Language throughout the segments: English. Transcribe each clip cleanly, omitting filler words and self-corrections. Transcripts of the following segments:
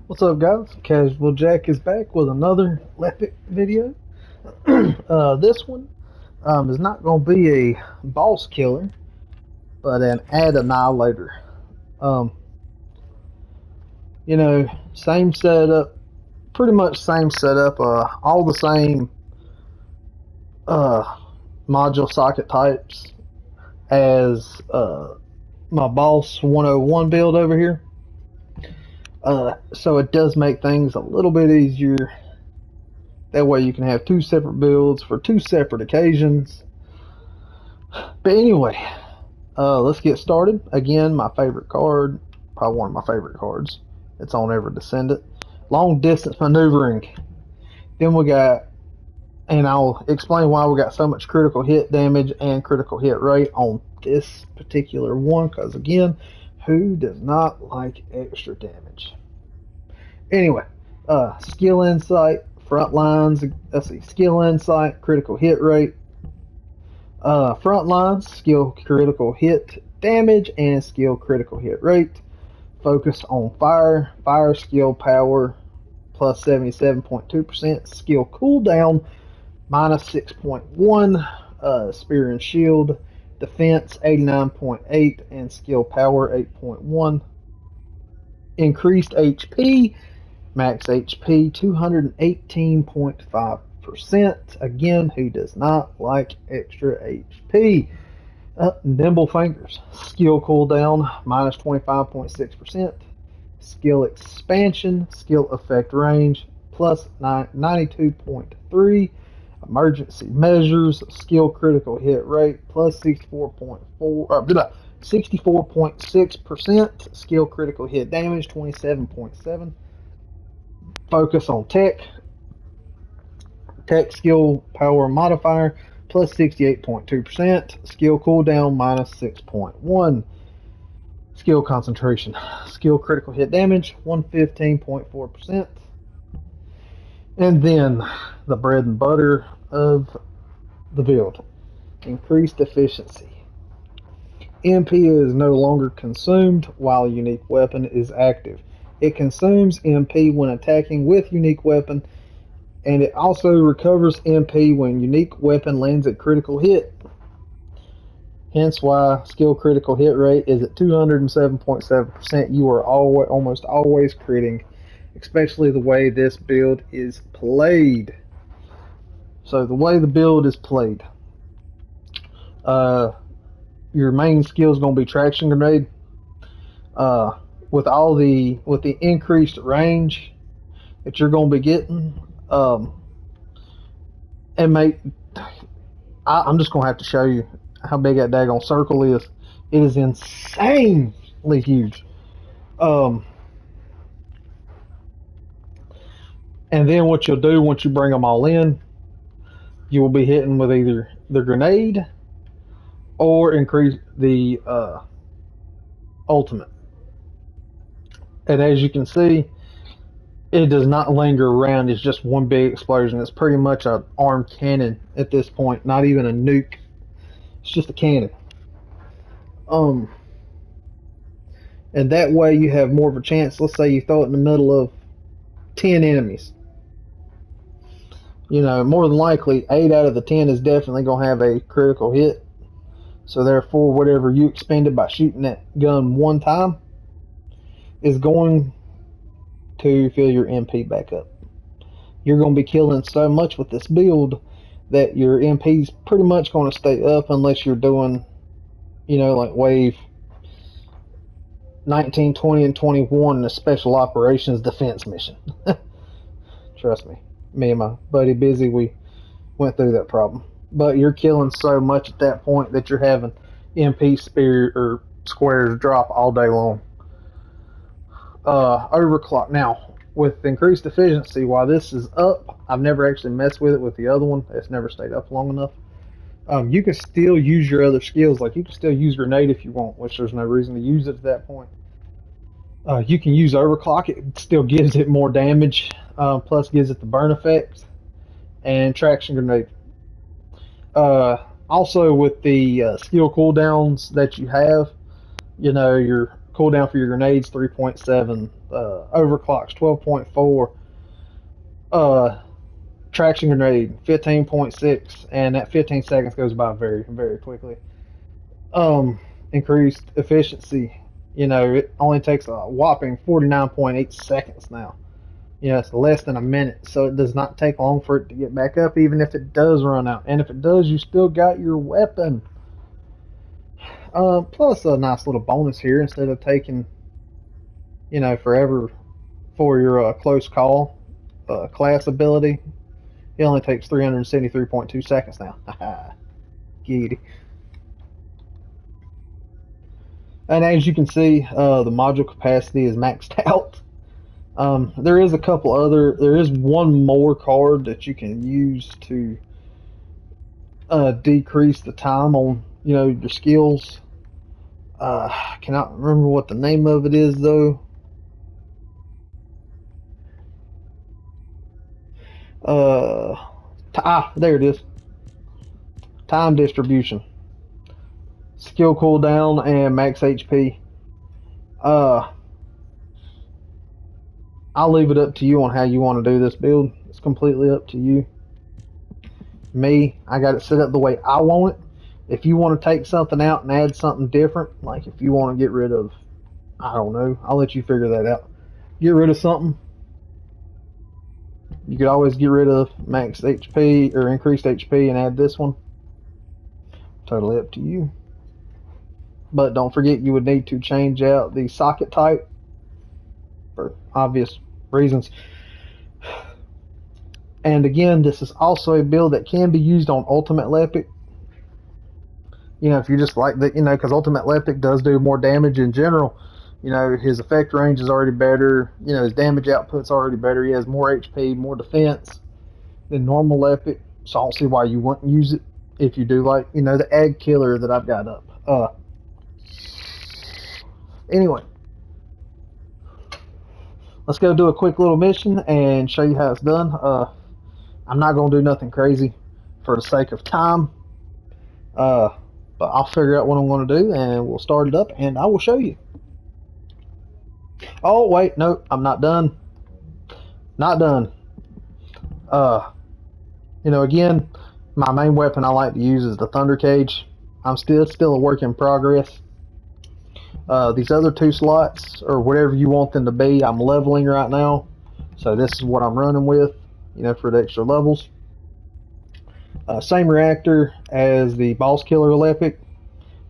What's up, guys? Casual Jack is back with another lepic video. This one is not going to be a boss killer, but an ad annihilator. Um, same setup, pretty much same setup. All the same uh, module socket types as my boss 101 build over here. So it does make things a little bit easier. That way you can have two separate builds for two separate occasions. But anyway, let's get started. Again, my favorite card, probably one of my favorite cards. It's on every Descendant. Long distance maneuvering. Then we got, and I'll explain why we got so much critical hit damage and critical hit rate on this particular one. Because again, who does not like extra damage? Anyway, skill insight, front lines. Let's see, skill insight, critical hit rate. Front lines, skill critical hit damage and skill critical hit rate. Focus on fire, fire skill power plus 77.2%, skill cooldown minus 6.1, spear and shield, defense 89.8, and skill power 8.1. Increased HP, max HP 218.5%. Again, who does not like extra HP? Nimble Fingers. Skill cooldown minus 25.6%. Skill expansion. Skill effect range plus 92.3. Emergency measures. Skill critical hit rate plus 64.6%. Skill critical hit damage 27.7. Focus on tech. Tech skill power modifier plus 68.2%. Skill cooldown minus 6.1. Skill concentration. Skill critical hit damage 115.4%. And then the bread and butter of the build. Increased efficiency. MP is no longer consumed while unique weapon is active. It consumes MP when attacking with unique weapon, and it also recovers MP when unique weapon lands a critical hit. Hence why skill critical hit rate is at 207.7%. You are almost always critting, especially the way this build is played. So the way the build is played, your main skill is going to be traction grenade. With the increased range that you're going to be getting, and I'm just going to have to show you how big that daggone circle is. It is insanely huge. And then what you'll do once you bring them all in, you will be hitting with either the grenade or increase the ultimate. And as you can see, it does not linger around. It's just one big explosion. It's pretty much an armed cannon at this point, not even a nuke. It's just a cannon. And that way you have more of a chance. Let's say you throw it in the middle of 10 enemies. More than likely, 8 out of the 10 is definitely going to have a critical hit. So therefore, whatever you expended by shooting that gun one time is going to fill your MP back up. You're going to be killing so much with this build that your MP is pretty much going to stay up unless you're doing, like wave 19, 20, and 21 in a special operations defense mission. Trust me. Me and my buddy Busy, we went through that problem. But you're killing so much at that point that you're having MP spear or squares drop all day long. Overclock. Now, with increased efficiency, while this is up, I've never actually messed with it with the other one. It's never stayed up long enough. You can still use your other skills. Like, you can still use grenade if you want, which there's no reason to use it at that point. You can use overclock. It still gives it more damage, plus gives it the burn effect, and traction grenade. Also, with the skill cooldowns that you have, your cooldown for your grenades 3.7, overclocks 12.4, traction grenade 15.6, and that 15 seconds goes by very, very quickly. Increased efficiency, it only takes a whopping 49.8 seconds now. It's less than a minute, so it does not take long for it to get back up, even if it does run out. And if it does, you still got your weapon. Plus a nice little bonus here, instead of taking, forever for your close call class ability, it only takes 373.2 seconds now. Giddy. And as you can see, the module capacity is maxed out. There is one more card that you can use to decrease the time on, your skills. Cannot remember what the name of it is though. There it is. Time distribution, skill cooldown, and max HP. I'll leave it up to you on how you want to do this build. It's completely up to you. Me, I got it set up the way I want it. If you want to take something out and add something different, like if you want to get rid of, I don't know, I'll let you figure that out. Get rid of something. You could always get rid of max HP or increased HP and add this one. Totally up to you. But don't forget, you would need to change out the socket type for obvious reasons. And again, this is also a build that can be used on Ultimate Lepic. If you just like that, because Ultimate Lepic does do more damage in general. His effect range is already better. His damage output's already better. He has more HP, more defense than normal Lepic. So I don't see why you wouldn't use it if you do like, the Ag Killer that I've got up. Anyway, let's go do a quick little mission and show you how it's done. I'm not going to do nothing crazy for the sake of time. But I'll figure out what I'm going to do, and we'll start it up, and I will show you. Oh, wait, no, I'm not done. Not done. Again, my main weapon I like to use is the Thunder Cage. I'm still a work in progress. These other two slots, or whatever you want them to be, I'm leveling right now. So this is what I'm running with, for the extra levels. Same reactor as the Boss Killer Lepic,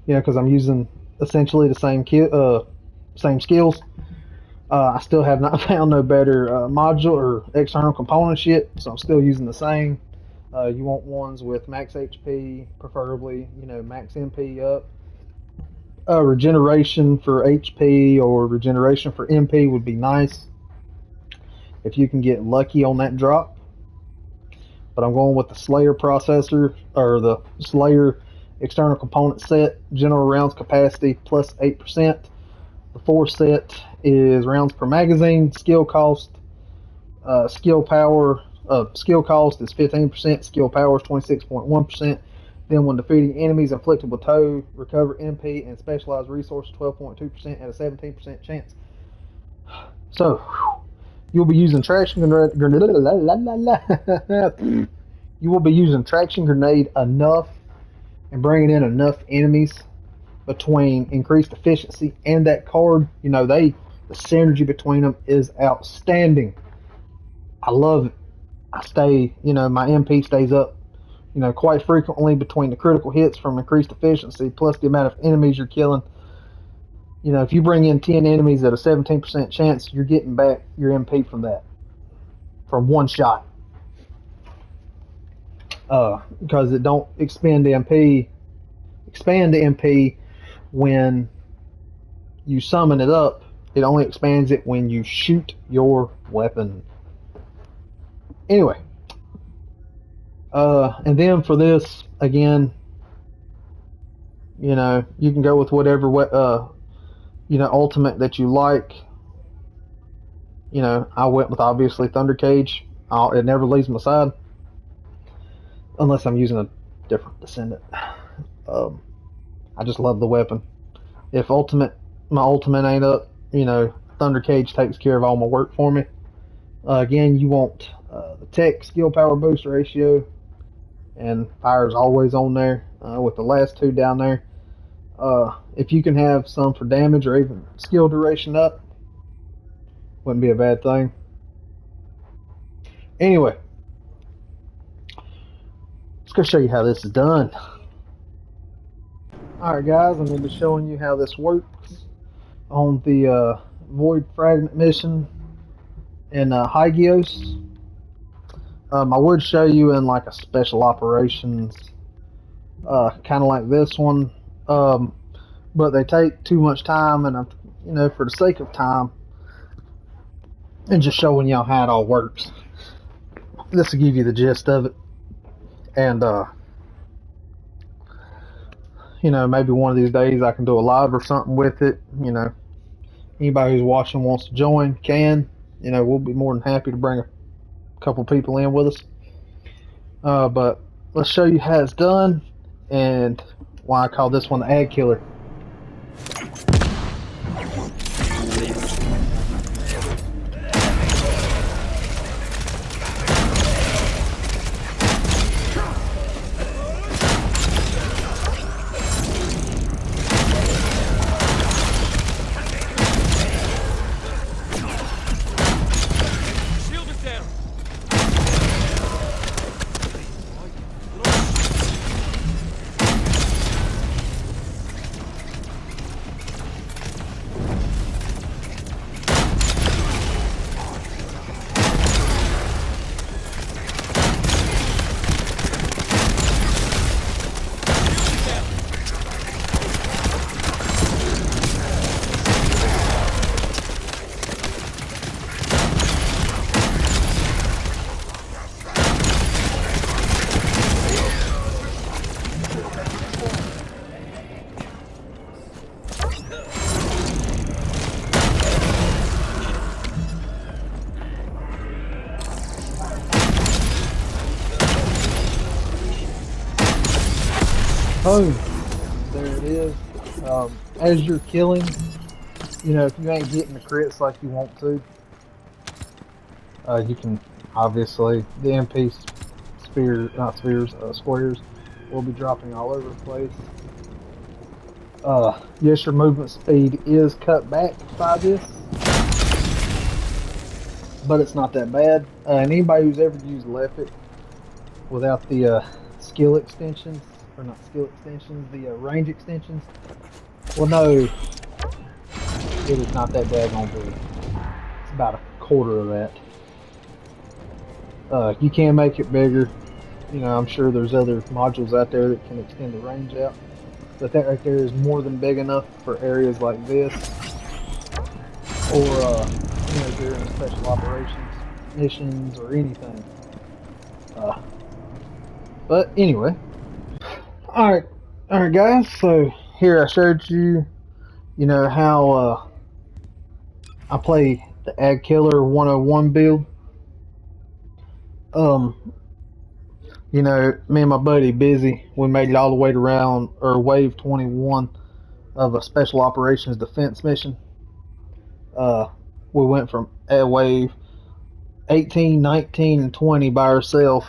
because I'm using essentially the same skills. I still have not found no better module or external components yet, so I'm still using the same. You want ones with max HP, preferably, max MP up. Regeneration for HP or regeneration for MP would be nice if you can get lucky on that drop. But I'm going with the Slayer processor, or the Slayer external component set. General rounds capacity plus 8%. The 4 set is rounds per magazine. Skill cost, skill cost is 15%. Skill power is 26.1%. Then when defeating enemies inflicted with TOW, recover MP and specialized resources 12.2% at a 17% chance. So, you'll be using traction grenade. You will be using traction grenade enough and bringing in enough enemies between increased efficiency and that card. The synergy between them is outstanding. I love it. I stay, my MP stays up, quite frequently between the critical hits from increased efficiency plus the amount of enemies you're killing. If you bring in 10 enemies at a 17% chance, you're getting back your MP from that, from one shot. Because it don't expand the MP when you summon it up. It only expands it when you shoot your weapon. Anyway, and then for this, again, you can go with whatever ultimate that you like. I went with obviously Thunder Cage. It never leaves my side unless I'm using a different Descendant. I just love the weapon. If my ultimate ain't up, Thunder Cage takes care of all my work for me. Again, you want the tech skill power boost ratio, and fire is always on there with the last two down there. If you can have some for damage or even skill duration up, wouldn't be a bad thing. Anyway, let's go show you how this is done. Alright guys, I'm going to be showing you how this works on the Void Fragment mission in Hygios. I would show you in like a special operations, kind of like this one, but they take too much time, and for the sake of time and just showing y'all how it all works, this will give you the gist of it. And maybe one of these days I can do a live or something with it. Anybody who's watching wants to join can. We'll be more than happy to bring a couple people in with us. But let's show you how it's done and why I call this one the Ad Killer. Oh, there it is. As you're killing, if you ain't getting the crits like you want to, you can obviously, the MP squares will be dropping all over the place. Yes, your movement speed is cut back by this, but it's not that bad. And anybody who's ever used lepic without the skill extensions, or not skill extensions, the range extensions, well, no, it is not that daggone big. It's about a quarter of that. You can make it bigger. I'm sure there's other modules out there that can extend the range out, but that right there is more than big enough for areas like this, or during special operations missions or anything. But anyway. Alright guys, so here I showed you, how I play the Ad Killer 101 build. Me and my buddy Busy, we made it all the way around, or wave 21 of a special operations defense mission. We went from wave 18, 19, and 20 by ourselves.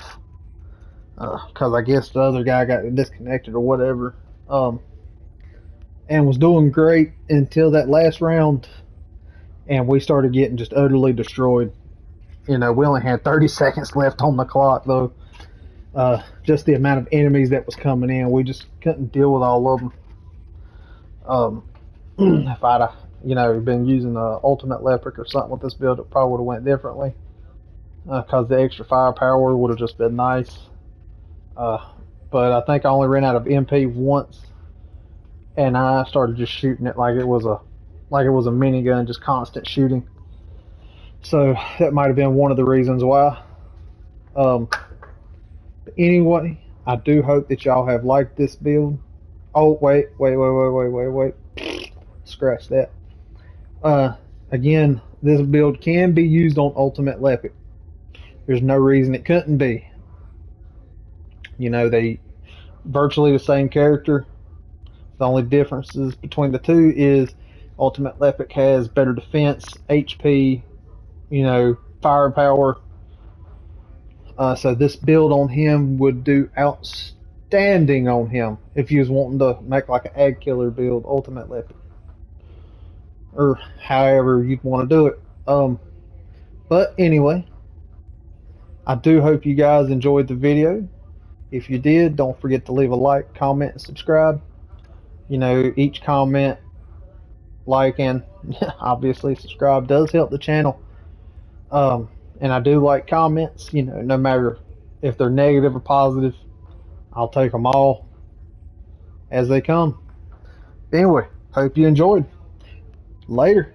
Because I guess the other guy got disconnected or whatever, and was doing great until that last round, and we started getting just utterly destroyed. We only had 30 seconds left on the clock, though. Just the amount of enemies that was coming in, we just couldn't deal with all of them. If I'd been using the ultimate lepic or something with this build, it probably would have went differently, because the extra firepower would have just been nice. But I think I only ran out of MP once, and I started just shooting it like it was a minigun, just constant shooting. So that might have been one of the reasons why. But anyway, I do hope that y'all have liked this build. Oh wait, scratch that. Again, this build can be used on Ultimate Lepic. There's no reason it couldn't be. They virtually the same character. The only differences between the two is Ultimate lepic has better defense, HP, firepower. So this build on him would do outstanding on him if you was wanting to make like an ag killer build, ultimate lepic, or however you'd want to do it. But anyway, I do hope you guys enjoyed the video. If you did, don't forget to leave a like, comment, and subscribe. Each comment, like, and obviously subscribe does help the channel. And I do like comments, no matter if they're negative or positive. I'll take them all as they come. Anyway, hope you enjoyed. Later.